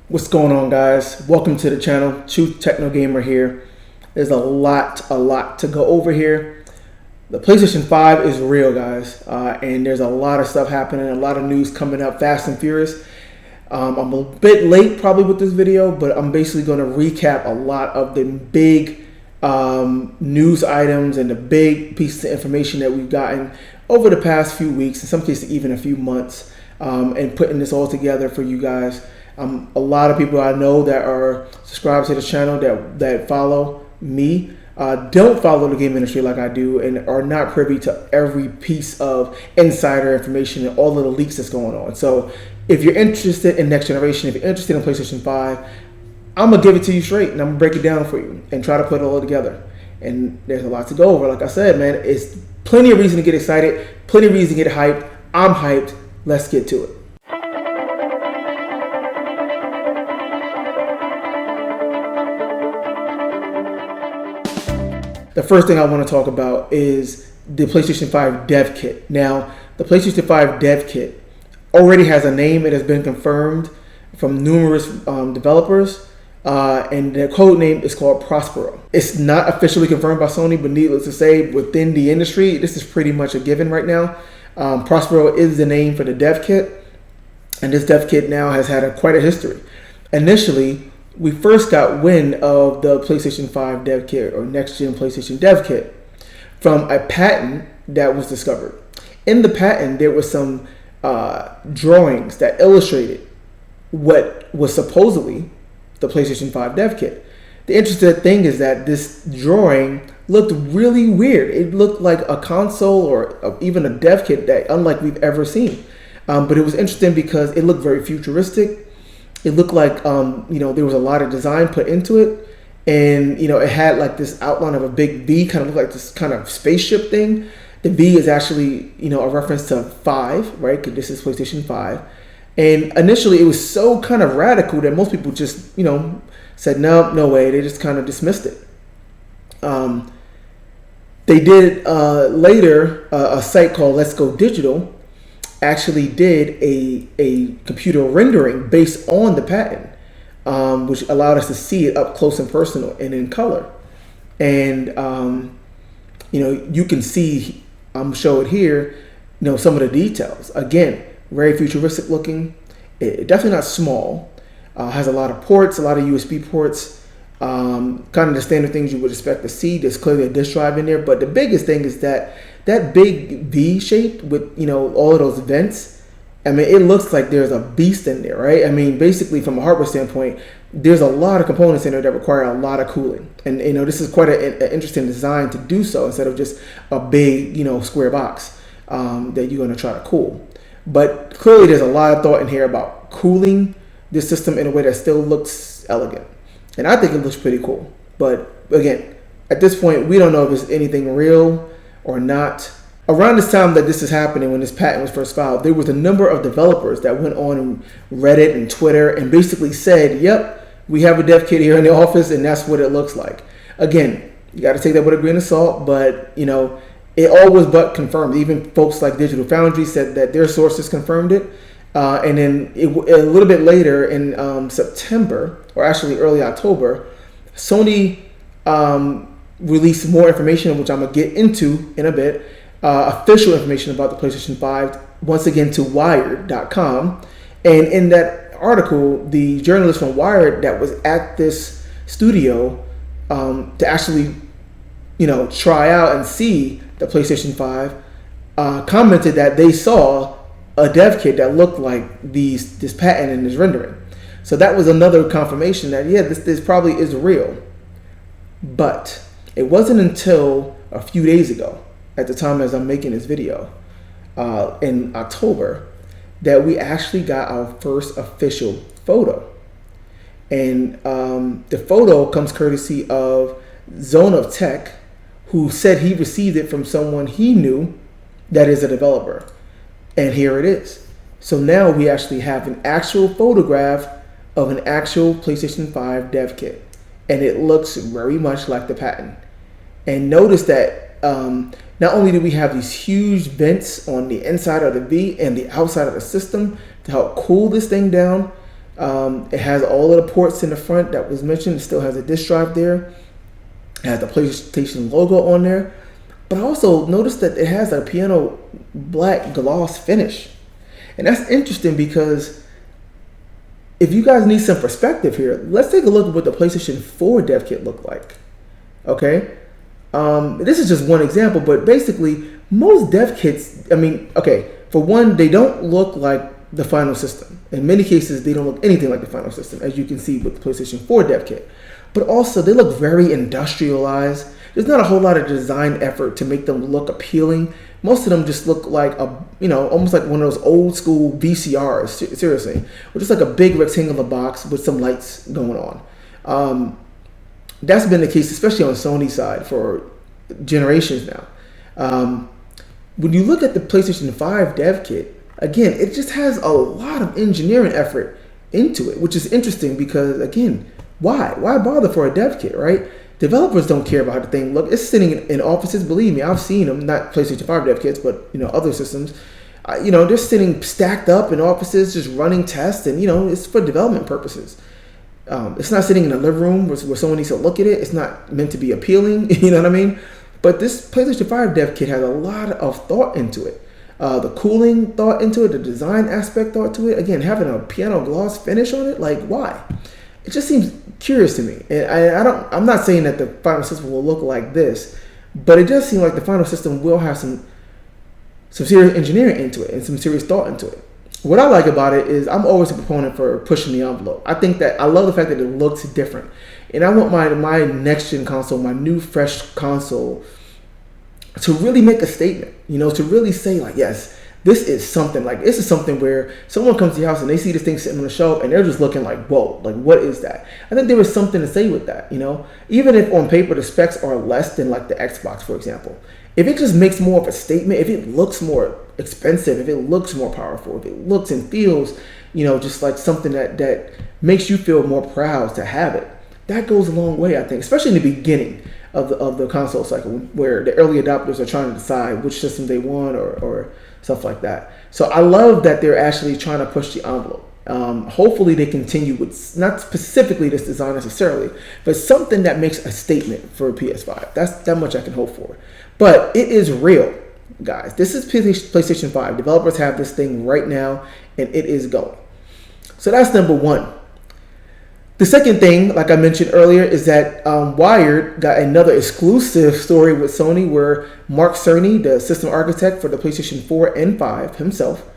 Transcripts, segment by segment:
What's going on, guys? Welcome to the channel. Truth Techno Gamer here. There's a lot to go over here. The PlayStation 5 is real, guys, and there's a lot of stuff happening, a lot of news coming up fast and furious. I'm a bit late probably with this video, but I'm basically going to recap a lot of the big news items and the big pieces of information that we've gotten over the past few weeks, in some cases even a few months, and putting this all together for you guys. A lot of people I know that are subscribed to the channel that follow me don't follow the game industry like I do and are not privy to every piece of insider information and all of the leaks that's going on. So if you're interested in next generation, if you're interested in PlayStation 5, I'm going to give it to you straight and I'm going to break it down for you and try to put it all together. And there's a lot to go over. Like I said, man, it's plenty of reason to get excited, plenty of reason to get hyped. I'm hyped. Let's get to it. The first thing I want to talk about is the PlayStation 5 dev kit. Now, the PlayStation 5 dev kit already has a name. It has been confirmed from numerous developers, and the code name is called Prospero. It's not officially confirmed by Sony, but needless to say, within the industry, this is pretty much a given right now. Prospero is the name for the dev kit, and this dev kit now has had quite a history. Initially, we first got wind of the PlayStation 5 dev kit, or next gen PlayStation dev kit, from a patent that was discovered. In the patent, there were some drawings that illustrated what was supposedly the PlayStation 5 dev kit. The interesting thing is that this drawing looked really weird. It looked like a console or even a dev kit that unlike we've ever seen. But it was interesting because it looked very futuristic. It looked like, there was a lot of design put into it. And, it had like this outline of a big V, kind of looked like this kind of spaceship thing. The V is actually, a reference to 5, right? Because this is PlayStation 5. And initially it was so kind of radical that most people just, said, no way. They just kind of dismissed it. They did later, a site called Let's Go Digital actually did a computer rendering based on the patent, which allowed us to see it up close and personal and in color. And, you can see, I'm showing here, some of the details. Again, very futuristic looking. Definitely not small. Has a lot of ports, a lot of USB ports. Kind of the standard things you would expect to see. There's clearly a disk drive in there. But the biggest thing is that big V shape with, all of those vents, I mean, it looks like there's a beast in there, right? I mean, basically from a hardware standpoint, there's a lot of components in there that require a lot of cooling. And, this is quite an interesting design to do so instead of just a big, square box that you're going to try to cool. But clearly there's a lot of thought in here about cooling this system in a way that still looks elegant. And I think it looks pretty cool. But again, at this point, we don't know if it's anything real or not. Around this time that this is happening, when this patent was first filed, there was a number of developers that went on Reddit and Twitter and basically said, yep, we have a dev kit here in the office and that's what it looks like. Again, you got to take that with a grain of salt, but it all was but confirmed. Even folks like Digital Foundry said that their sources confirmed it. And then a little bit later in September, or actually early October, Sony released more information, which I'm going to get into in a bit, official information about the PlayStation 5, once again to Wired.com. And in that article, the journalist from Wired that was at this studio to actually, try out and see the PlayStation 5, commented that they saw a dev kit that looked like this patent and this rendering. So that was another confirmation that, yeah, this probably is real. But it wasn't until a few days ago, at the time as I'm making this video, in October, that we actually got our first official photo. And the photo comes courtesy of Zone of Tech, who said he received it from someone he knew that is a developer. And here it is. So now we actually have an actual photograph of an actual PlayStation 5 dev kit. And it looks very much like the patent. And notice that not only do we have these huge vents on the inside of the V and the outside of the system to help cool this thing down, It has all of the ports in the front that was mentioned. It still has a disk drive there. It has the PlayStation logo on there. But I also noticed that it has a piano black gloss finish. And that's interesting because if you guys need some perspective here, let's take a look at what the PlayStation 4 dev kit looked like. Okay? This is just one example, but basically, most dev kits, for one, they don't look like the final system. In many cases, they don't look anything like the final system, as you can see with the PlayStation 4 dev kit. But also, they look very industrialized. There's not a whole lot of design effort to make them look appealing. Most of them just look like almost like one of those old school VCRs, seriously. Or just like a big rectangular box with some lights going on. That's been the case, especially on Sony's side, for generations now. When you look at the PlayStation 5 dev kit, again, it just has a lot of engineering effort into it, which is interesting because, again, why? Why bother for a dev kit, right? Developers don't care about how the thing look. It's sitting in offices. Believe me, I've seen them. Not PlayStation 5 dev kits, but other systems. They're sitting stacked up in offices, just running tests, and it's for development purposes. It's not sitting in a living room where someone needs to look at it. It's not meant to be appealing. You know what I mean? But this PlayStation 5 dev kit has a lot of thought into it. The cooling thought into it, the design aspect thought to it. Again, having a piano gloss finish on it, like why? It just seems curious to me. And I'm not saying that the final system will look like this, but it does seem like the final system will have some serious engineering into it and some serious thought into it. What I like about it is I'm always a proponent for pushing the envelope. I think that I love the fact that it looks different. And I want my next gen console, my new fresh console, to really make a statement, to really say like, yes, this is something. Like, this is something where someone comes to your house and they see this thing sitting on the shelf and they're just looking like, whoa, like what is that? I think there was something to say with that, even if on paper the specs are less than like the Xbox, for example. If it just makes more of a statement, if it looks more expensive, if it looks more powerful, if it looks and feels, just like something that makes you feel more proud to have it, that goes a long way, I think, especially in the beginning of the console cycle where the early adopters are trying to decide which system they want or stuff like that. So I love that they're actually trying to push the envelope. Hopefully they continue with not specifically this design necessarily, but something that makes a statement for PS5. That's that much I can hope for. But it is real, guys. This is PlayStation 5. Developers have this thing right now, and it is going. So that's number one. The second thing, like I mentioned earlier, is that Wired got another exclusive story with Sony where Mark Cerny, the system architect for the PlayStation 4 and 5 himself,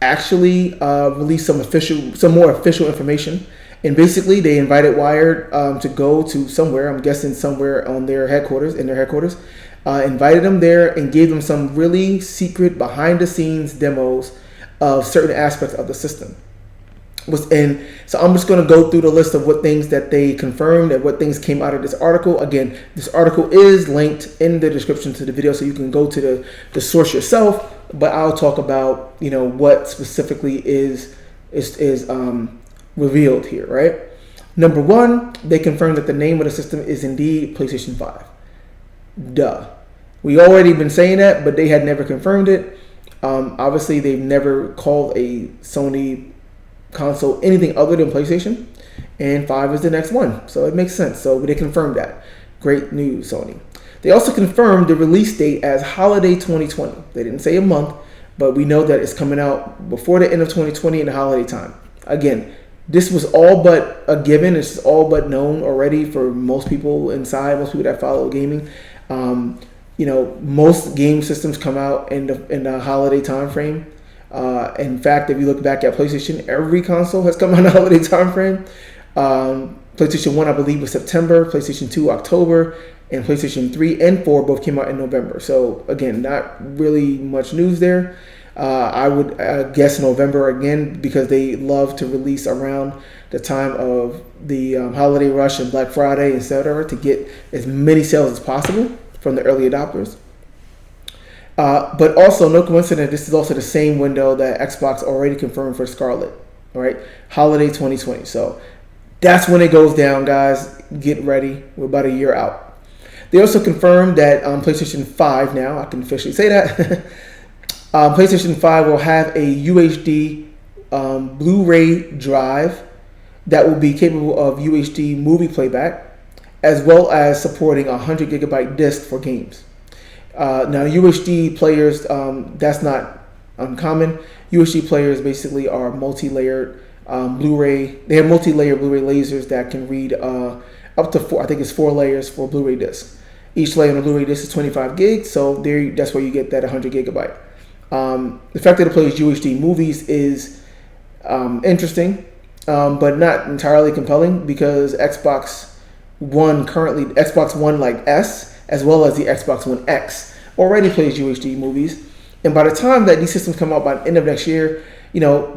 actually released some more official information. And basically, they invited Wired to go to somewhere, I'm guessing somewhere on their headquarters, invited them there and gave them some really secret behind-the-scenes demos of certain aspects of the system. And so I'm just going to go through the list of what things that they confirmed and what things came out of this article. Again, this article is linked in the description to the video, so you can go to the source yourself. But I'll talk about what specifically is revealed here. Right. Number one, they confirmed that the name of the system is indeed PlayStation 5. Duh. We already been saying that, but they had never confirmed it. Obviously, they've never called a Sony console anything other than PlayStation, and 5 is the next one, so it makes sense. So they confirmed that. Great news, Sony. They also confirmed the release date as holiday 2020. They didn't say a month, but we know that it's coming out before the end of 2020 in the holiday time. Again, this was all but a given. It's all but known already for most people inside, most people that follow gaming. Most game systems come out in the holiday time frame. In fact, if you look back at PlayStation, every console has come out in the holiday time frame. PlayStation 1, I believe, was September, PlayStation 2, October, and PlayStation 3 and 4 both came out in November. So, again, not really much news there. I would guess November again because they love to release around the time of the holiday rush and Black Friday, etc., to get as many sales as possible from the early adopters. But also, no coincidence, this is also the same window that Xbox already confirmed for Scarlet, all right? Holiday 2020. So that's when it goes down, guys. Get ready. We're about a year out. They also confirmed that PlayStation 5 now, I can officially say that, PlayStation 5 will have a UHD BluRay drive that will be capable of UHD movie playback, as well as supporting a 100 gigabyte disc for games. Now, UHD players, that's not uncommon. UHD players basically are multi-layered Blu-ray. They have multi-layer Blu-ray lasers that can read up to 4. I think it's 4 layers for Blu-ray discs. Each layer on a Blu-ray disc is 25 gigs, so that's where you get that 100 gigabyte. The fact that it plays UHD movies is interesting, but not entirely compelling, because Xbox One like S, as well as the Xbox One X, already plays UHD movies. And by the time that these systems come out by the end of next year,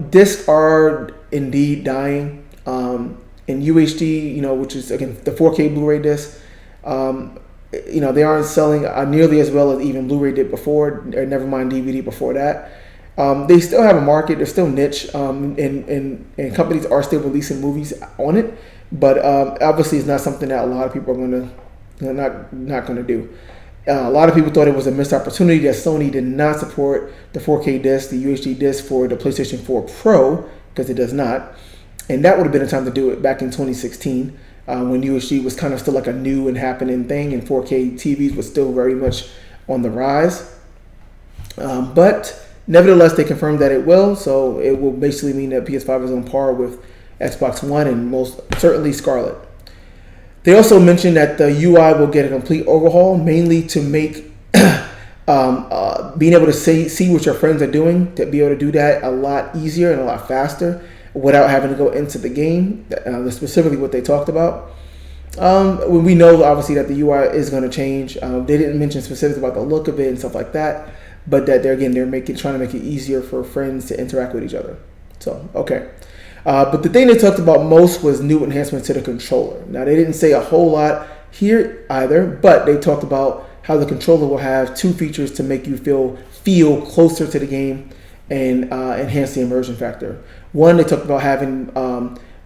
discs are indeed dying. In UHD, which is again the 4K Blu-ray disc, they aren't selling nearly as well as even Blu-ray did before, or never mind DVD before that. They still have a market. They're still niche, and companies are still releasing movies on it. But obviously, it's not something that a lot of people are not going to do. A lot of people thought it was a missed opportunity that Sony did not support the 4K disc, the UHD disc for the PlayStation 4 Pro, because it does not. And that would have been a time to do it back in 2016, when UHD was kind of still like a new and happening thing, and 4K TVs was still very much on the rise. But nevertheless, they confirmed that it will, so it will basically mean that PS5 is on par with Xbox One and most certainly Scarlet. They also mentioned that the UI will get a complete overhaul, mainly to make being able to see what your friends are doing, to be able to do that a lot easier and a lot faster without having to go into the game. Specifically what they talked about. We know obviously that the UI is going to change. They didn't mention specifics about the look of it and stuff like that, but that they're trying to make it easier for friends to interact with each other. So, okay. But the thing they talked about most was new enhancements to the controller. Now, they didn't say a whole lot here either, but they talked about how the controller will have 2 features to make you feel closer to the game and enhance the immersion factor. One, they talked about having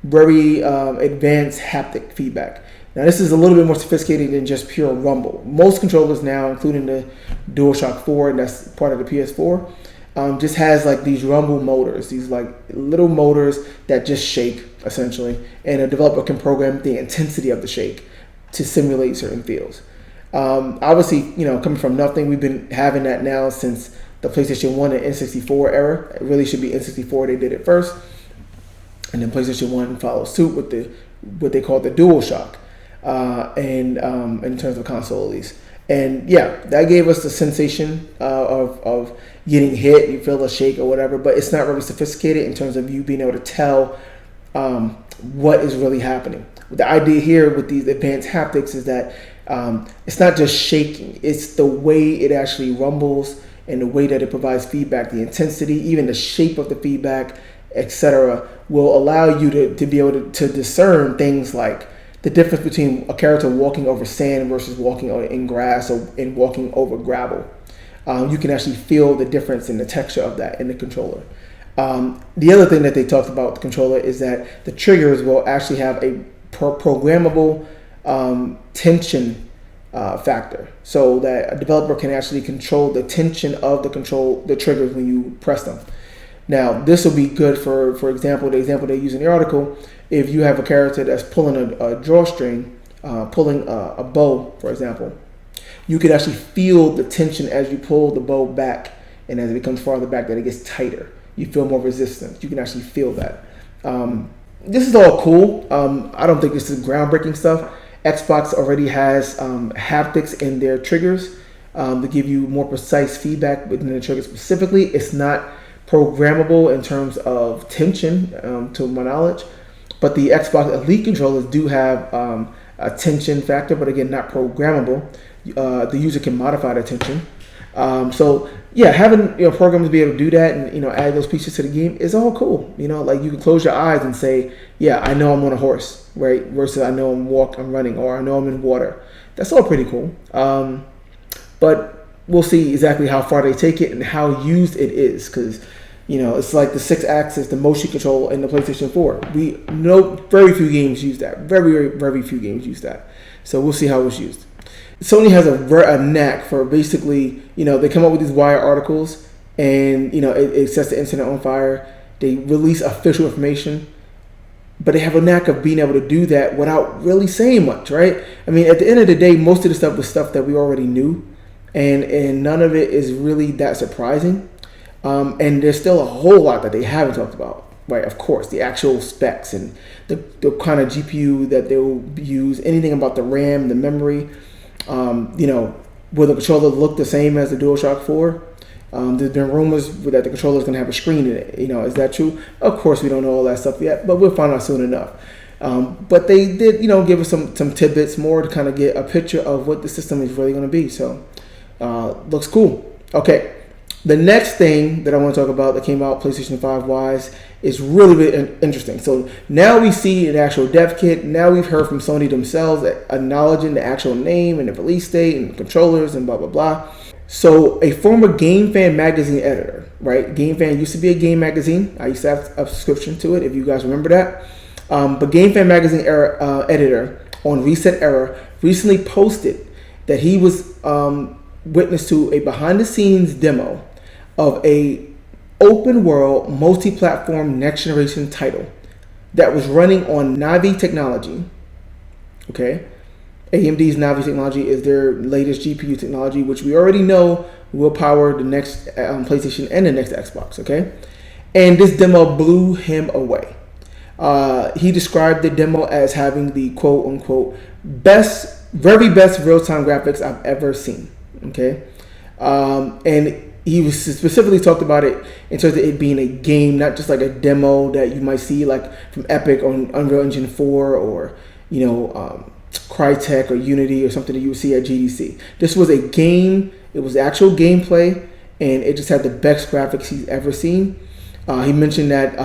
very advanced haptic feedback. Now, this is a little bit more sophisticated than just pure rumble. Most controllers now, including the DualShock 4, and that's part of the PS4, just has like these rumble motors, these like little motors that just shake essentially, and a developer can program the intensity of the shake to simulate certain feels. Obviously, coming from nothing, we've been having that now since the PlayStation 1 and N64 era. It really should be N64. They did it first, and then PlayStation 1 follows suit with what they call the DualShock, and in terms of console at least. And yeah, that gave us the sensation of getting hit. You feel a shake or whatever, but it's not really sophisticated in terms of you being able to tell what is really happening. The idea here with these advanced haptics is that it's not just shaking, it's the way it actually rumbles and the way that it provides feedback, the intensity, even the shape of the feedback, etc., will allow you to be able to discern things like the difference between a character walking over sand versus walking in grass and walking over gravel. You can actually feel the difference in the texture of that in the controller. The other thing that they talked about with the controller is that the triggers will actually have a programmable tension factor, so that a developer can actually control the tension of the triggers when you press them. Now, this will be good for example, the example they use in the article. If you have a character that's pulling a drawstring, pulling a bow, for example, you can actually feel the tension as you pull the bow back, and as it becomes farther back, that it gets tighter. You feel more resistance. You can actually feel that. This is all cool. I don't think this is groundbreaking stuff. Xbox already has haptics in their triggers to give you more precise feedback within the trigger specifically. It's not programmable in terms of tension, to my knowledge, but the Xbox Elite controllers do have a tension factor, but again, not programmable. The user can modify the tension. So yeah, having programs to be able to do that and add those pieces to the game is all cool. Like you can close your eyes and say, yeah, I know I'm on a horse, right? Versus I know I'm running, or I know I'm in water. That's all pretty cool. But we'll see exactly how far they take it and how used it is, because it's like the 6-axis, the motion control in the PlayStation 4. We know very few games use that. Very, very, very few games use that. So we'll see how it's used. Sony has a knack for basically, they come up with these wire articles, and it sets the internet on fire, they release official information, but they have a knack of being able to do that without really saying much, right? I mean, at the end of the day, most of the stuff was stuff that we already knew, and none of it is really that surprising. And there's still a whole lot that they haven't talked about, right? Of course, the actual specs and the kind of GPU that they will use, anything about the RAM, the memory, will the controller look the same as the DualShock 4? There's been rumors that the controller is going to have a screen in it. Is that true? Of course, we don't know all that stuff yet, but we'll find out soon enough. But they did, give us some tidbits more to kind of get a picture of what the system is really going to be. So, looks cool. Okay, the next thing that I want to talk about that came out PlayStation 5 wise is really interesting. So now we see an actual dev kit. Now we've heard from Sony themselves acknowledging the actual name and the release date and the controllers and blah, blah, blah. So a former Game Fan magazine editor, right? Game Fan used to be a game magazine. I used to have a subscription to it, if you guys remember that. But Game Fan magazine editor on Reset Era recently posted that he was witness to a behind-the-scenes demo of a open-world, multi-platform, next-generation title that was running on Navi technology. Okay. AMD's Navi technology is their latest GPU technology, which we already know will power the next PlayStation and the next Xbox, okay? And this demo blew him away. He described the demo as having the quote-unquote very best real-time graphics I've ever seen, okay? And he was specifically talked about it in terms of it being a game, not just like a demo that you might see like from Epic on Unreal Engine 4 or, Crytek or Unity or something that you would see at GDC. This was a game. It was actual gameplay, and it just had the best graphics he's ever seen. He mentioned that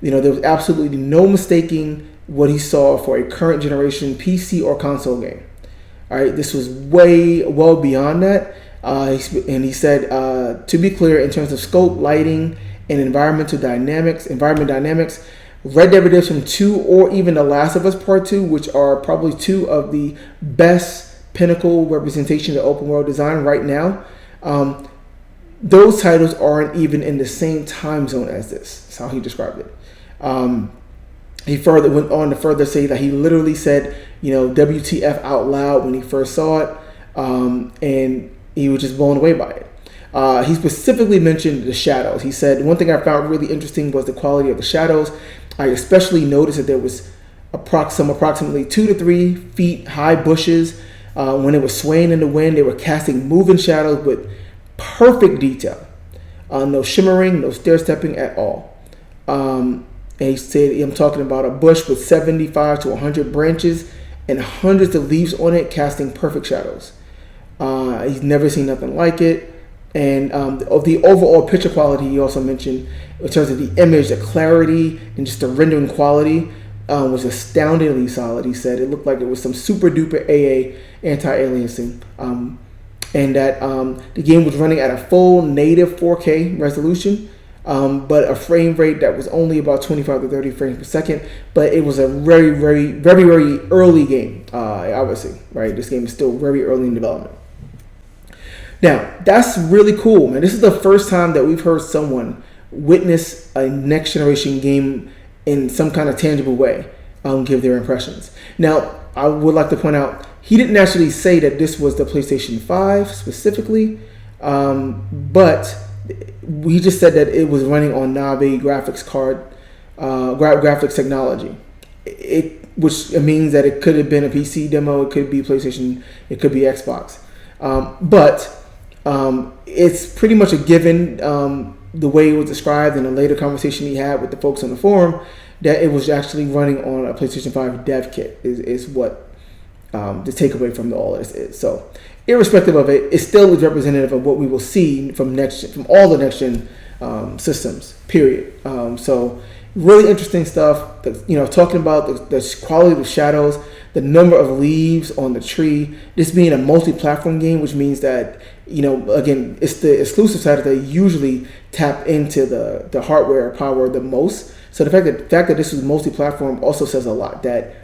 there was absolutely no mistaking what he saw for a current generation PC or console game. All right, this was well beyond that. And he said, to be clear, in terms of scope, lighting, and environment dynamics, Red Dead Redemption 2 or even The Last of Us Part 2, which are probably two of the best pinnacle representation of open world design right now, those titles aren't even in the same time zone as this. That's how he described it. He further went on to further say that he literally said, WTF out loud when he first saw it, and he was just blown away by it. He specifically mentioned the shadows. He said, one thing I found really interesting was the quality of the shadows. I especially noticed that there was approximately 2 to 3 feet high bushes. When it was swaying in the wind, they were casting moving shadows with perfect detail. No shimmering, no stair-stepping at all. And he said, I'm talking about a bush with 75 to 100 branches and hundreds of leaves on it, casting perfect shadows. He's never seen nothing like it. And of the overall picture quality, he also mentioned in terms of the image, the clarity, and just the rendering quality was astoundingly solid. He said it looked like it was some super duper AA anti-aliasing. And that the game was running at a full native 4K resolution, but a frame rate that was only about 25 to 30 frames per second. But it was a very, very, very, very early game, obviously, right? This game is still very early in development. Now, that's really cool, man. This is the first time that we've heard someone witness a next generation game in some kind of tangible way, give their impressions. Now, I would like to point out, he didn't actually say that this was the PlayStation 5 specifically, but we just said that it was running on Navi graphics card, graphics technology. Which means that it could have been a PC demo, it could be PlayStation, it could be Xbox. But it's pretty much a given, the way it was described in a later conversation he had with the folks on the forum, that it was actually running on a PlayStation 5 dev kit is what the takeaway from all this is. So irrespective of it, it still is representative of what we will see from all the next gen systems, period. So really interesting stuff, talking about the quality of the shadows, the number of leaves on the tree, this being a multi-platform game, which means that, again, it's the exclusive side that they usually tap into the hardware power the most. So the fact that this is multi-platform also says a lot, that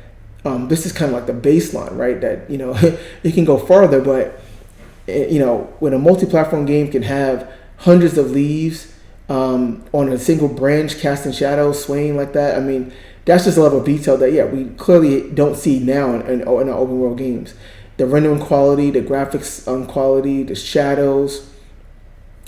this is kind of like the baseline, right? That, it can go farther, but, when a multi-platform game can have hundreds of leaves, on a single branch, casting shadows, swaying like that. I mean, that's just a level of detail that, yeah, we clearly don't see now in our open world games. The rendering quality, the graphics quality, the shadows,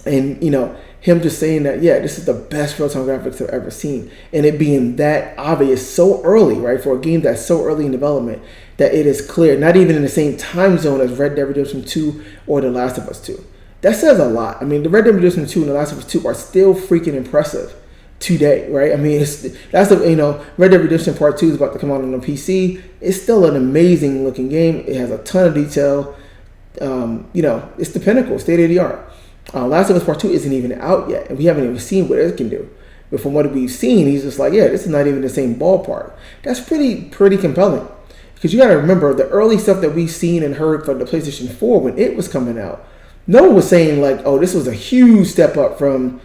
and, you know, him just saying that, yeah, this is the best real-time graphics I've ever seen. And it being that obvious so early, right, for a game that's so early in development, that it is clear, not even in the same time zone as Red Dead Redemption 2 or The Last of Us 2. That says a lot. I mean, the Red Dead Redemption 2 and The Last of Us 2 are still freaking impressive today, right? I mean, Red Dead Redemption Part 2 is about to come out on the PC. It's still an amazing looking game. It has a ton of detail. It's the pinnacle, state of the art. Last of Us Part 2 isn't even out yet, and we haven't even seen what it can do. But from what we've seen, he's just like, yeah, this is not even the same ballpark. That's pretty compelling. Because you got to remember, the early stuff that we've seen and heard from the PlayStation 4 when it was coming out, no one was saying like, oh, this was a huge step up from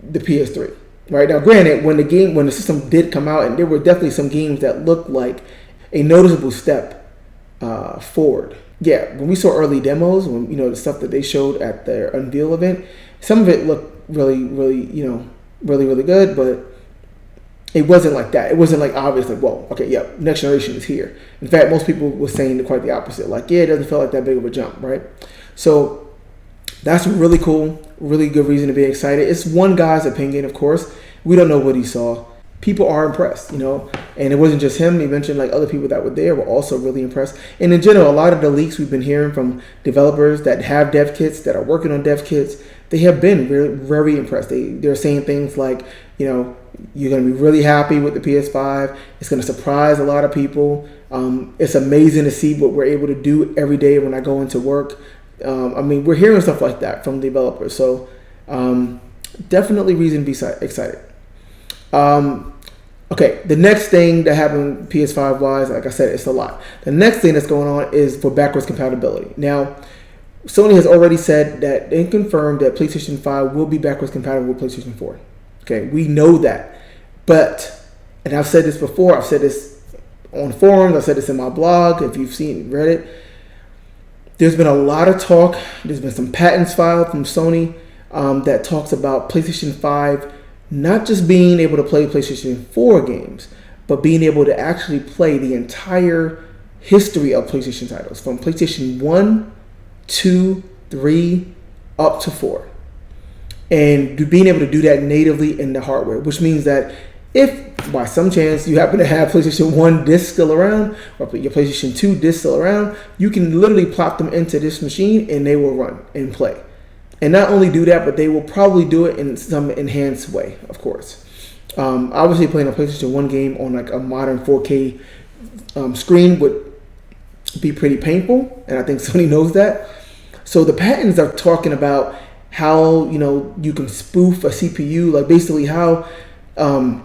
the PS3. Right now, granted, when the system did come out, and there were definitely some games that looked like a noticeable step forward. Yeah, when we saw early demos, when the stuff that they showed at their unveil event, some of it looked really good, but it wasn't like that. It wasn't like obvious, like, whoa, okay, yeah, next generation is here. In fact, most people were saying quite the opposite. Like, yeah, it doesn't feel like that big of a jump, right? So that's really cool, really good reason to be excited. It's one guy's opinion, of course. We don't know what he saw. People are impressed, and it wasn't just him. He mentioned like other people that were there were also really impressed. And in general, a lot of the leaks we've been hearing from developers that have dev kits, that are working on dev kits, they have been very, very impressed. They're saying things like, you're going to be really happy with the PS5. It's going to surprise a lot of people. It's amazing to see what we're able to do every day when I go into work. We're hearing stuff like that from developers. So definitely reason to be excited. Okay, the next thing that happened PS5 wise, like I said, it's a lot. The next thing that's going on is for backwards compatibility. Now, Sony has already said that they confirmed that PlayStation 5 will be backwards compatible with PlayStation 4. Okay, we know that. But, and I've said this before, I've said this on forums, I've said this in my blog, if you've read it. There's been a lot of talk, there's been some patents filed from Sony that talks about PlayStation 5 not just being able to play PlayStation 4 games, but being able to actually play the entire history of PlayStation titles, from PlayStation 1, 2, 3, up to 4. And being able to do that natively in the hardware, which means that if by some chance you happen to have PlayStation 1 disc still around, or your PlayStation 2 disc still around, you can literally plop them into this machine and they will run and play. And not only do that, but they will probably do it in some enhanced way, of course. Obviously, playing a PlayStation 1 game on like a modern 4K screen would be pretty painful, and I think Sony knows that. So the patents are talking about how you can spoof a CPU, like basically how the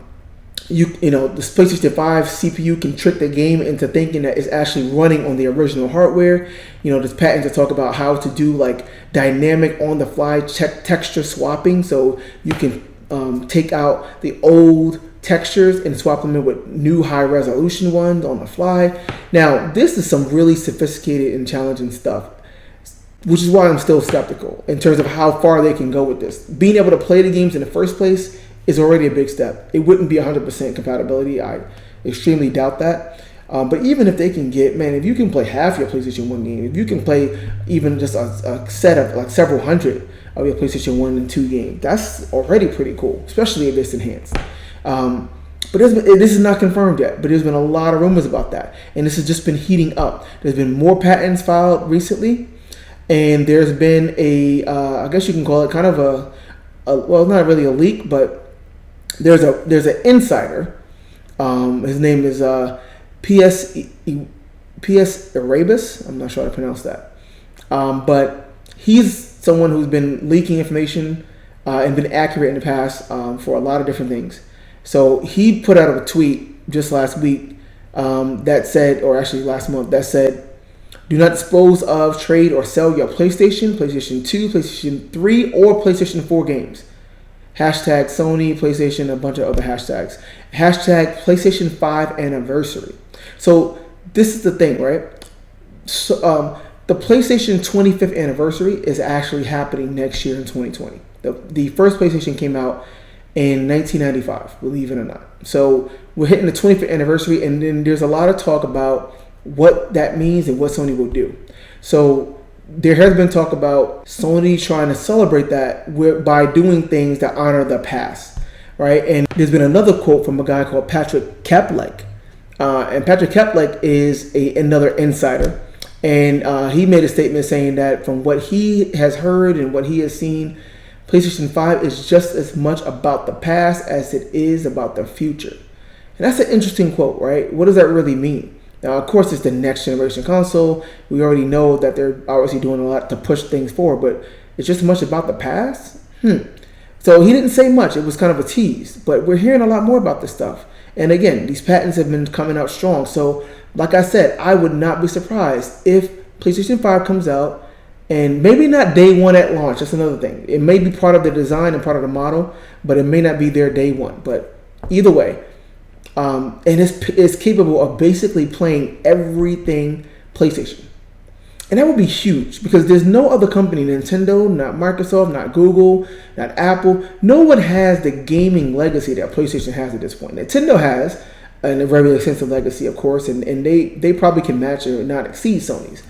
PlayStation 5 CPU can trick the game into thinking that it's actually running on the original hardware. There's patents that talk about how to do like dynamic on-the-fly texture swapping, so you can take out the old textures and swap them in with new high-resolution ones on the fly. Now, this is some really sophisticated and challenging stuff, which is why I'm still skeptical in terms of how far they can go with this. Being able to play the games in the first place is already a big step. It wouldn't be 100% compatibility. I extremely doubt that. But even if they can get, if you can play half your PlayStation 1 game, if you can play even just a set of like several hundred of your PlayStation 1 and 2 games, that's already pretty cool, especially if it's enhanced. But this is not confirmed yet, but there's been a lot of rumors about that. And this has just been heating up. There's been more patents filed recently. And there's been I guess you can call it kind of well, not really a leak, but there's an insider. His name is PS Erebus. I'm not sure how to pronounce that. But he's someone who's been leaking information and been accurate in the past for a lot of different things. So he put out a tweet just last week that said, or actually last month, that said, "Do not dispose of, trade, or sell your PlayStation, PlayStation 2, PlayStation 3, or PlayStation 4 games. Hashtag Sony, PlayStation, a bunch of other hashtags. Hashtag PlayStation 5 anniversary." So this is the thing, right? So the PlayStation 25th anniversary is actually happening next year in 2020. The first PlayStation came out in 1995, believe it or not. So we're hitting the 25th anniversary, and then there's a lot of talk about what that means and what Sony will do. So there has been talk about Sony trying to celebrate that by doing things that honor the past, right? And there's been another quote from a guy called Patrick Kaplik. And Patrick Kaplik is another insider. And he made a statement saying that from what he has heard and what he has seen, PlayStation 5 is just as much about the past as it is about the future. And that's an interesting quote, right? What does that really mean? Now, of course, it's the next generation console. We already know that they're obviously doing a lot to push things forward, but it's just as much about the past? So he didn't say much. It was kind of a tease, but we're hearing a lot more about this stuff. And again, these patents have been coming out strong. So like I said, I would not be surprised if PlayStation 5 comes out, and maybe not day one at launch. That's another thing. It may be part of the design and part of the model, but it may not be there day one. But either way, and it's capable of basically playing everything PlayStation. And that would be huge because there's no other company, Nintendo, not Microsoft, not Google, not Apple. No one has the gaming legacy that PlayStation has at this point. Nintendo has a very extensive legacy, of course, and they probably can match or not exceed Sony's.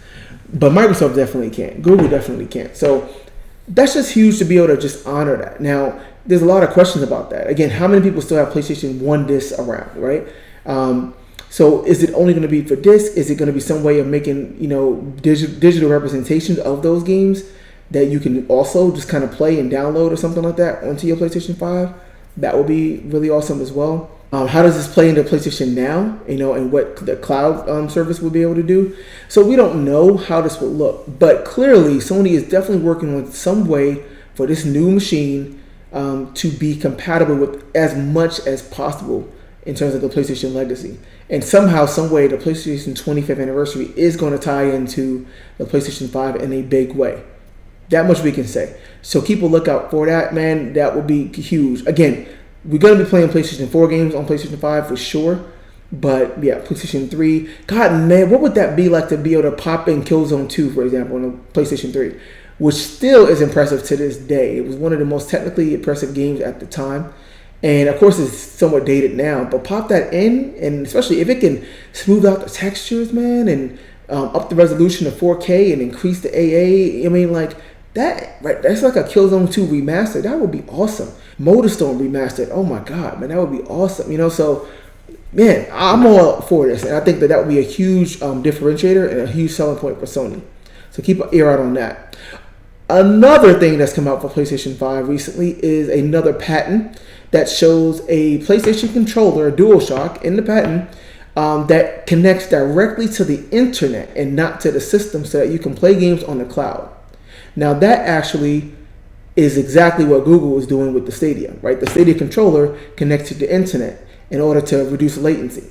But Microsoft definitely can't. Google definitely can't. So that's just huge to be able to just honor that. Now, there's a lot of questions about that. Again, how many people still have PlayStation 1 discs around, right? So is it only going to be for disc? Is it going to be some way of making, digital representations of those games that you can also just kind of play and download or something like that onto your PlayStation 5? That would be really awesome as well. How does this play into PlayStation Now, and what the cloud service will be able to do? So we don't know how this will look, but clearly Sony is definitely working on some way for this new machine to be compatible with as much as possible in terms of the PlayStation legacy. And somehow, some way, the PlayStation 25th anniversary is going to tie into the PlayStation 5 in a big way. That much we can say. So keep a lookout for that, man. That will be huge. Again, we're going to be playing PlayStation 4 games on PlayStation 5 for sure. But yeah, PlayStation 3. God, man, what would that be like to be able to pop in Killzone 2, for example, on the PlayStation 3? Which still is impressive to this day. It was one of the most technically impressive games at the time. And of course, it's somewhat dated now. But pop that in, and especially if it can smooth out the textures, man, and up the resolution to 4K and increase the AA. I mean, like that, right? That's like a Killzone 2 remastered. That would be awesome. Motorstorm remastered. Oh my God, man, that would be awesome. So, man, I'm all for this, and I think that would be a huge differentiator and a huge selling point for Sony. So keep an ear out on that. Another thing that's come out for PlayStation 5 recently is another patent that shows a PlayStation controller, a DualShock, in the patent that connects directly to the internet and not to the system, so that you can play games on the cloud. Now that actually is exactly what Google is doing with the Stadia, right? The Stadia controller connects to the internet in order to reduce latency.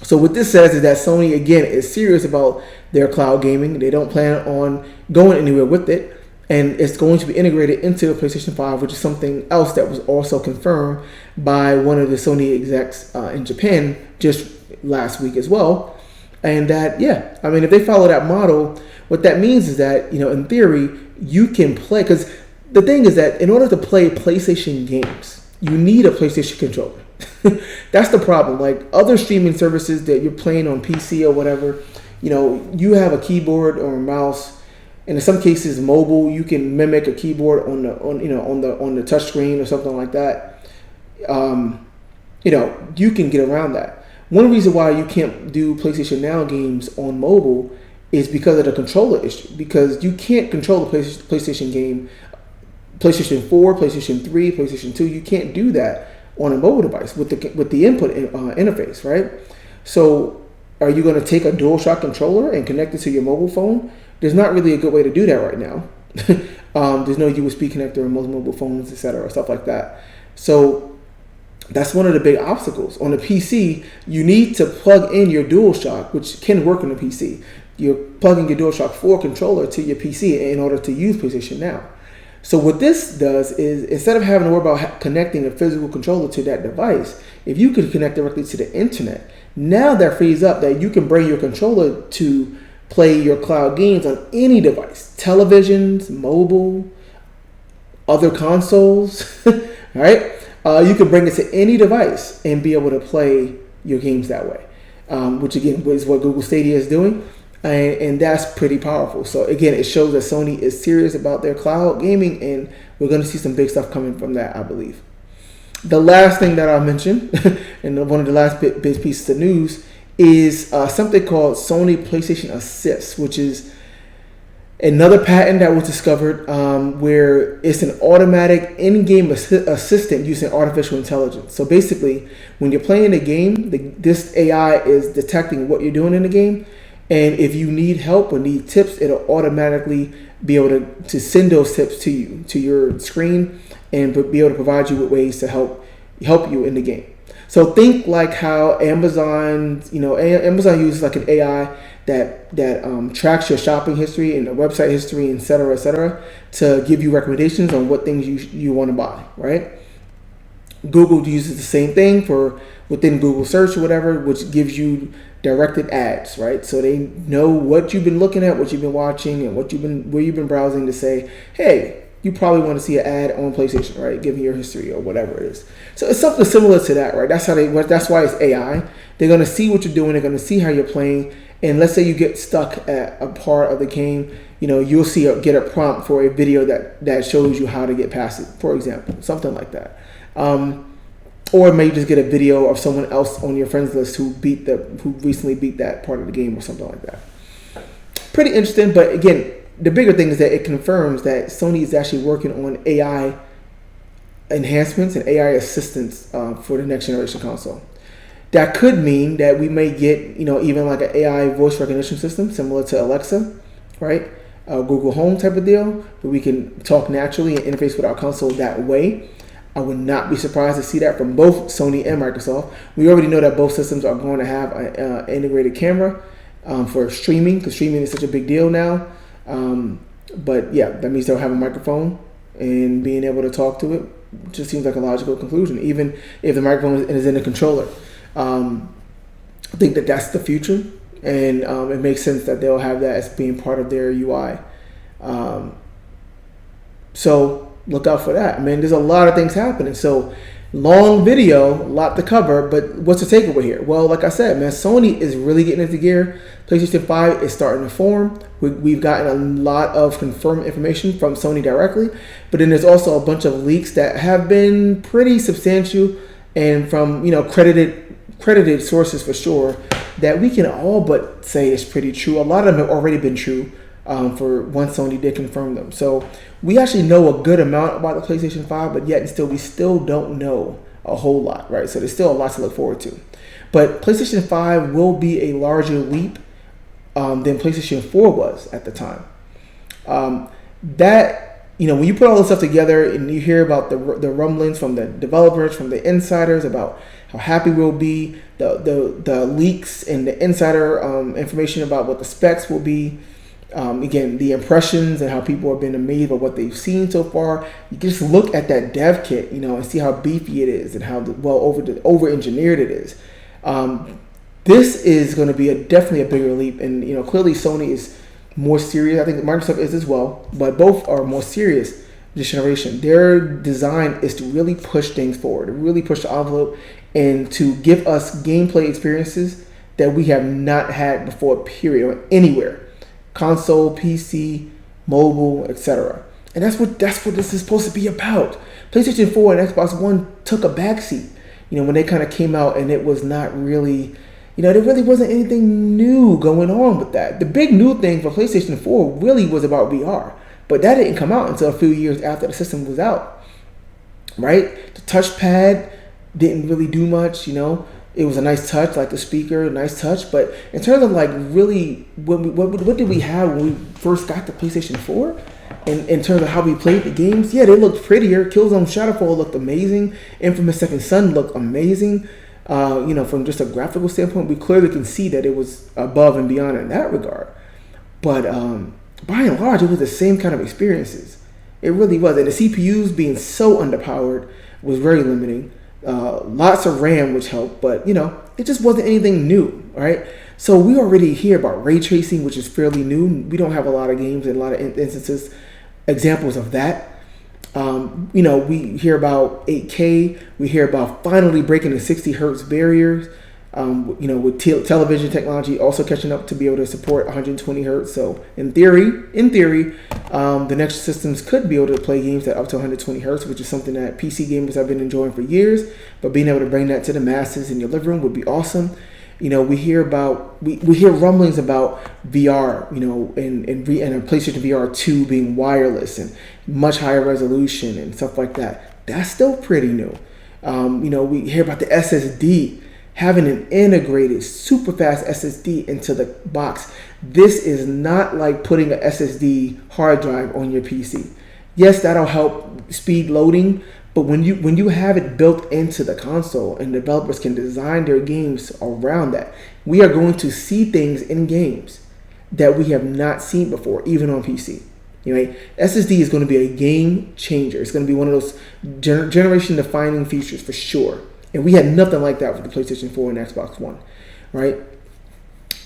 So what this says is that Sony, again, is serious about their cloud gaming. They don't plan on going anywhere with it. And it's going to be integrated into the PlayStation 5, which is something else that was also confirmed by one of the Sony execs in Japan just last week as well. And that, yeah, I mean, if they follow that model, what that means is that, in theory, you can play. Because the thing is that in order to play PlayStation games, you need a PlayStation controller. That's the problem. Like other streaming services that you're playing on PC or whatever, you have a keyboard or a mouse. And in some cases, mobile, you can mimic a keyboard on the touch screen or something like that. You can get around that. One reason why you can't do PlayStation Now games on mobile is because of the controller issue. Because you can't control the PlayStation game, PlayStation 4, PlayStation 3, PlayStation 2. You can't do that on a mobile device with the input interface, right? So, are you going to take a DualShock controller and connect it to your mobile phone? There's not really a good way to do that right now. There's no USB connector in most mobile phones, etc., stuff like that. So that's one of the big obstacles. On the PC, you need to plug in your DualShock, which can work on the PC. You're plugging your DualShock 4 controller to your PC in order to use PlayStation Now. So what this does is, instead of having to worry about connecting a physical controller to that device, if you could connect directly to the internet, now that frees up that you can bring your controller to play your cloud games on any device, televisions, mobile, other consoles, right? You can bring it to any device and be able to play your games that way, which again is what Google Stadia is doing, and that's pretty powerful. So again, it shows that Sony is serious about their cloud gaming, and we're going to see some big stuff coming from that, I believe. The last thing that I'll mention, and one of the last big pieces of news, is something called Sony PlayStation Assist, which is another patent that was discovered where it's an automatic in-game assistant using artificial intelligence. So basically, when you're playing a game, this AI is detecting what you're doing in the game, and if you need help or need tips, it'll automatically be able to send those tips to you, to your screen, and be able to provide you with ways to help you in the game. So think like how Amazon uses like an AI that tracks your shopping history and the website history, et cetera, to give you recommendations on what things you want to buy, right? Google uses the same thing for within Google search or whatever, which gives you directed ads, right? So they know what you've been looking at, what you've been watching, and where you've been browsing to say, hey, you probably want to see an ad on PlayStation, right? Giving your history or whatever it is. So it's something similar to that, right? That's why it's AI. They're going to see what you're doing. They're going to see how you're playing. And let's say you get stuck at a part of the game, you'll get a prompt for a video that shows you how to get past it, for example, something like that. Or maybe just get a video of someone else on your friends list who recently beat that part of the game or something like that. Pretty interesting, but again, the bigger thing is that it confirms that Sony is actually working on AI enhancements and AI assistance for the next generation console. That could mean that we may get, even like an AI voice recognition system similar to Alexa, right? Google Home type of deal, where we can talk naturally and interface with our console that way. I would not be surprised to see that from both Sony and Microsoft. We already know that both systems are going to have an integrated camera for streaming, because streaming is such a big deal now. But yeah, that means they'll have a microphone, and being able to talk to it just seems like a logical conclusion, even if the microphone is in the controller. I think that that's the future, and it makes sense that they'll have that as being part of their UI. So look out for that. I mean, there's a lot of things happening. So long video, a lot to cover, but what's the takeaway here? Well, like I said, man, Sony is really getting into gear. PlayStation 5 is starting to form. We've gotten a lot of confirmed information from Sony directly, but then there's also a bunch of leaks that have been pretty substantial and from credited sources for sure, that we can all but say is pretty true. A lot of them have already been true for once Sony did confirm them. So we actually know a good amount about the PlayStation 5, but yet we still don't know a whole lot, right? So there's still a lot to look forward to. But PlayStation 5 will be a larger leap than PlayStation 4 was at the time. When you put all this stuff together and you hear about the rumblings from the developers, from the insiders about how happy we'll be, the leaks and the insider information about what the specs will be, again, the impressions and how people have been amazed by what they've seen so far. You can just look at that dev kit, and see how beefy it is and how over engineered it is. This is going to be definitely a bigger leap, and clearly Sony is more serious. I think Microsoft is as well, but both are more serious this generation. Their design is to really push things forward, to really push the envelope, and to give us gameplay experiences that we have not had before, period, or anywhere. Console, PC, mobile, etc. And that's what this is supposed to be about. PlayStation 4 and Xbox One took a backseat, when they kind of came out, and it was not really, there really wasn't anything new going on with that. The big new thing for PlayStation 4 really was about VR, but that didn't come out until a few years after the system was out, right? The touchpad didn't really do much, It was a nice touch, like the speaker, nice touch. But in terms of like really, what did we have when we first got the PlayStation 4? In terms of how we played the games, yeah, they looked prettier. Killzone Shadowfall looked amazing. Infamous Second Son looked amazing. From just a graphical standpoint, we clearly can see that it was above and beyond in that regard. But by and large, it was the same kind of experiences. It really was. And the CPUs being so underpowered was very limiting. Lots of RAM, which helped, but it just wasn't anything new, right? So we already hear about ray tracing, which is fairly new. We don't have a lot of games and a lot of instances, examples of that. We hear about 8K. We hear about finally breaking the 60 hertz barriers. With television technology also catching up to be able to support 120 hertz. So in theory, the next systems could be able to play games at up to 120 hertz, which is something that PC gamers have been enjoying for years. But being able to bring that to the masses in your living room would be awesome. We hear rumblings about VR, and a PlayStation VR 2 being wireless and much higher resolution and stuff like that. That's still pretty new. We hear about the SSD, having an integrated super fast SSD into the box. This is not like putting an SSD hard drive on your PC. Yes, that'll help speed loading, but when you have it built into the console and developers can design their games around that, we are going to see things in games that we have not seen before, even on PC. SSD is going to be a game changer. It's going to be one of those generation defining features for sure. And we had nothing like that with the PlayStation 4 and Xbox One, right?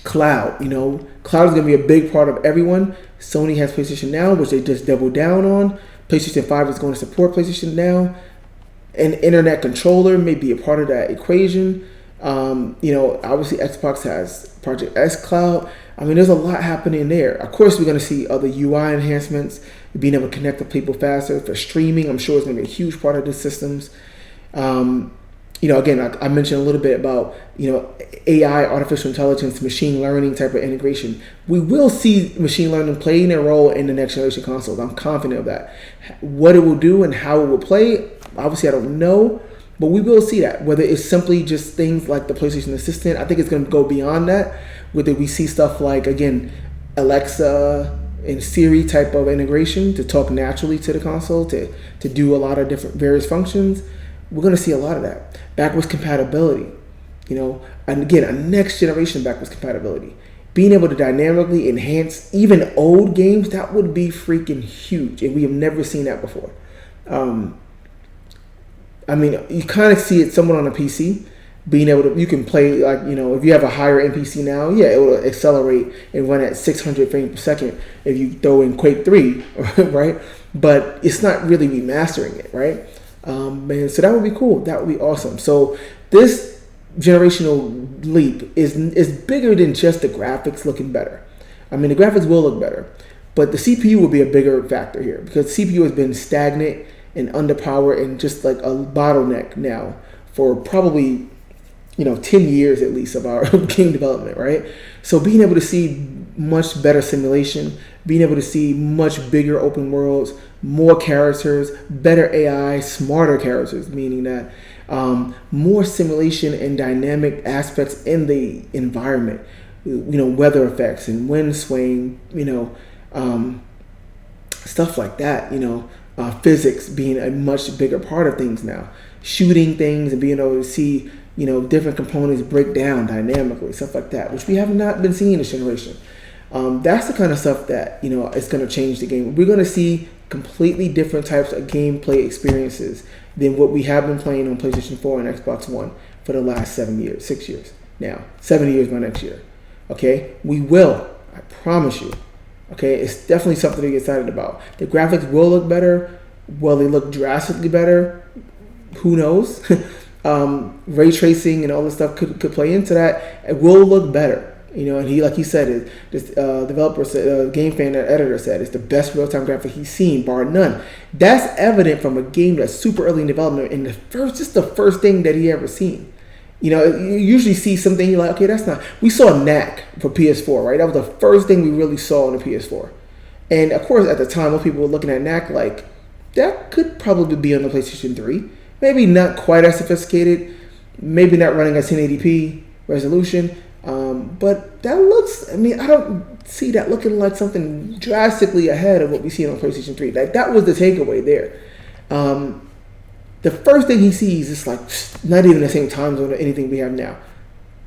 Cloud, cloud is going to be a big part of everyone. Sony has PlayStation Now, which they just doubled down on. PlayStation 5 is going to support PlayStation Now. An internet controller may be a part of that equation. Obviously Xbox has Project X Cloud. There's a lot happening there. Of course, we're going to see other UI enhancements, being able to connect with people faster for streaming. I'm sure it's going to be a huge part of the systems. Again, I mentioned a little bit about, AI, artificial intelligence, machine learning type of integration. We will see machine learning playing a role in the next generation consoles. I'm confident of that. What it will do and how it will play, obviously I don't know, but we will see that. Whether it's simply just things like the PlayStation Assistant, I think it's going to go beyond that. Whether we see stuff like, again, Alexa and Siri type of integration to talk naturally to the console, to do a lot of different various functions. We're going to see a lot of that. Backwards compatibility, and again, a next generation backwards compatibility. Being able to dynamically enhance even old games, that would be freaking huge. And we have never seen that before. You kind of see it somewhat on a PC. Being able to, you can play, if you have a higher end PC now, it will accelerate and run at 600 frames per second if you throw in Quake 3, right? But it's not really remastering it, right? So that would be cool. That would be awesome. So this generational leap is bigger than just the graphics looking better. The graphics will look better, but the CPU will be a bigger factor here because CPU has been stagnant and underpowered and just like a bottleneck now for probably 10 years at least of our game development, right? So being able to see much better simulation, being able to see much bigger open worlds, more characters, better AI, smarter characters, meaning that more simulation and dynamic aspects in the environment, weather effects and wind swaying, stuff like that, physics being a much bigger part of things now, shooting things and being able to see different components break down dynamically, stuff like that, which we have not been seeing this generation. That's the kind of stuff that, it's going to change the game. We're going to see completely different types of gameplay experiences than what we have been playing on PlayStation 4 and Xbox One for the last 6 years now. 7 years by next year. Okay? We will. I promise you. Okay? It's definitely something to get excited about. The graphics will look better. Will they look drastically better? Who knows? Ray tracing and all this stuff could play into that. It will look better. And he, like he said, this developer said, game fan editor said, it's the best real-time graphic he's seen, bar none. That's evident from a game that's super early in development, and the first thing that he ever seen. You usually see something you're like, okay, that's not. We saw Knack for PS4, right? That was the first thing we really saw on the PS4, and of course, at the time, most people were looking at Knack like that could probably be on the PlayStation 3. Maybe not quite as sophisticated, maybe not running at 1080p resolution. But that looks, I don't see that looking like something drastically ahead of what we see on PlayStation 3. That was the takeaway there. The first thing he sees is like not even the same time zone or anything we have now.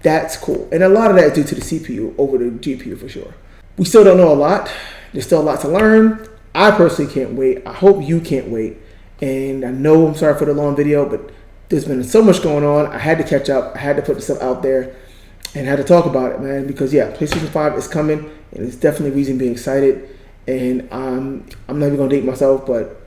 That's cool. And a lot of that is due to the CPU over the GPU for sure. We still don't know a lot. There's still a lot to learn. I personally can't wait. I hope you can't wait. And I know I'm sorry for the long video, but there's been so much going on. I had to catch up. I had to put this stuff out there. And had to talk about it, man, because PlayStation 5 is coming, and it's definitely a reason to be excited. And I'm not even gonna date myself, but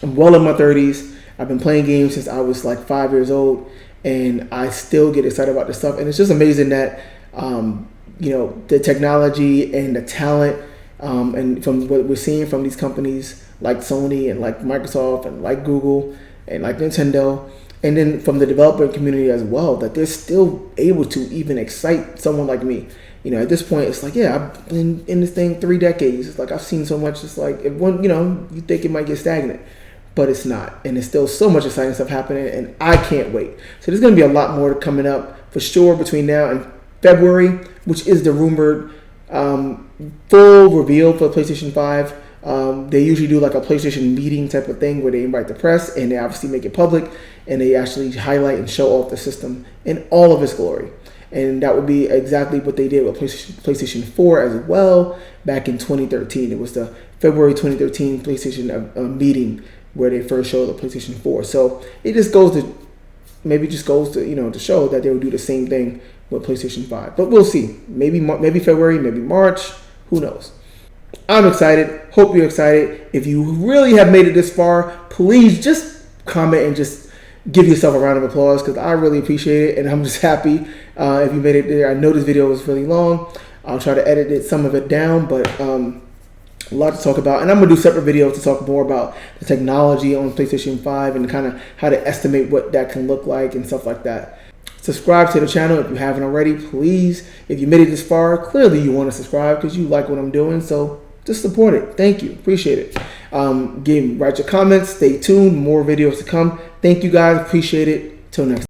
I'm well in my 30s. I've been playing games since I was like 5 years old, and I still get excited about this stuff. And it's just amazing that the technology and the talent, and from what we're seeing from these companies like Sony and like Microsoft and like Google and like Nintendo, and then from the developer community as well, that they're still able to even excite someone like me. At this point, it's like, yeah, I've been in this thing 3 decades. It's like I've seen so much. It's like, if one, you think it might get stagnant, but it's not. And there's still so much exciting stuff happening, and I can't wait. So there's going to be a lot more coming up for sure between now and February, which is the rumored full reveal for PlayStation 5. They usually do like a PlayStation meeting type of thing where they invite the press and they obviously make it public, and they actually highlight and show off the system in all of its glory. And that would be exactly what they did with PlayStation 4 as well back in 2013. It was the February 2013 PlayStation meeting where they first showed the PlayStation 4. So it just goes to to show that they would do the same thing with PlayStation 5. But we'll see. Maybe February, maybe March. Who knows? I'm excited. Hope you're excited. If you really have made it this far, please just comment and just give yourself a round of applause, because I really appreciate it, and I'm just happy if you made it there. I know this video was really long. I'll try to edit some of it down, but a lot to talk about. And I'm going to do separate videos to talk more about the technology on PlayStation 5 and kind of how to estimate what that can look like and stuff like that. Subscribe to the channel if you haven't already, please. If you made it this far, clearly you want to subscribe because you like what I'm doing, so just support it. Thank you. Appreciate it. Write your comments. Stay tuned. More videos to come. Thank you guys. Appreciate it. Till next time.